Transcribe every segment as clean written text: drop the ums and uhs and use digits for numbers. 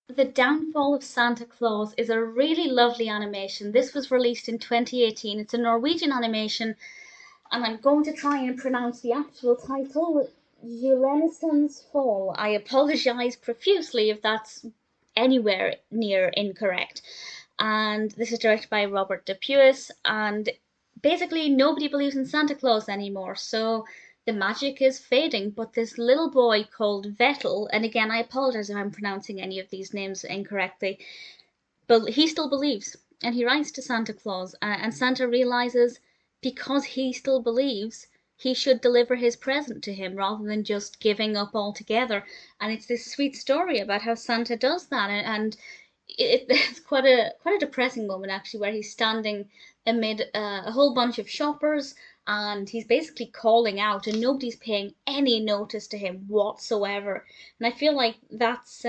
The Downfall of Santa Claus is a really lovely animation. This was released in 2018. It's a Norwegian animation, and I'm going to try and pronounce the actual title, Julenissens Fall. I apologize profusely if that's anywhere near incorrect. And this is directed by Robert Depuis, and basically nobody believes in Santa Claus anymore, so the magic is fading. But this little boy called Vetle, and again, I apologize if I'm pronouncing any of these names incorrectly, but he still believes, and he writes to Santa Claus, and Santa realizes because he still believes, he should deliver his present to him rather than just giving up altogether. And it's this sweet story about how Santa does that, and it's quite a depressing moment actually, where he's standing amid a whole bunch of shoppers, and he's basically calling out, and nobody's paying any notice to him whatsoever. And I feel like that's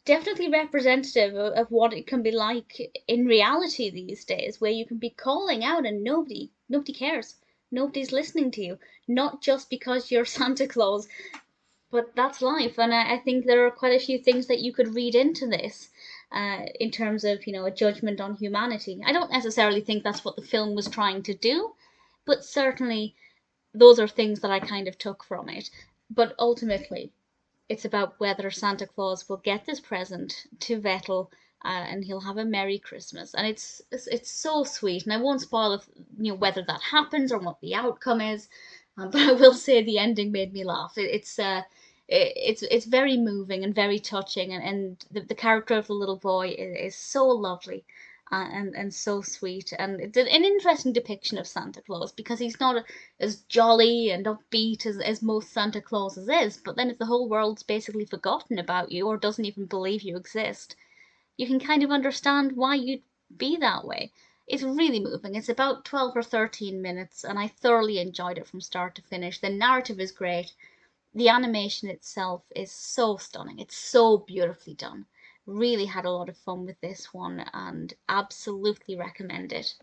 definitely representative of what it can be like in reality these days, where you can be calling out and nobody cares. Nobody's listening to you, not just because you're Santa Claus, but that's life. And I think there are quite a few things that you could read into this, in terms of, a judgment on humanity. I don't necessarily think that's what the film was trying to do, but certainly those are things that I kind of took from it. But ultimately, it's about whether Santa Claus will get this present to Vetle, and he'll have a Merry Christmas. And it's so sweet. And I won't spoil if, whether that happens or what the outcome is, but I will say the ending made me laugh. It's very moving and very touching, and the character of the little boy is so lovely, and so sweet, and it's an interesting depiction of Santa Claus, because he's not as jolly and upbeat as most Santa Clauses is. But then if the whole world's basically forgotten about you or doesn't even believe you exist, you can kind of understand why you'd be that way. It's really moving. It's about 12 or 13 minutes, and I thoroughly enjoyed it from start to finish. The narrative is great. The animation itself is so stunning. It's so beautifully done. Really had a lot of fun with this one, and absolutely recommend it.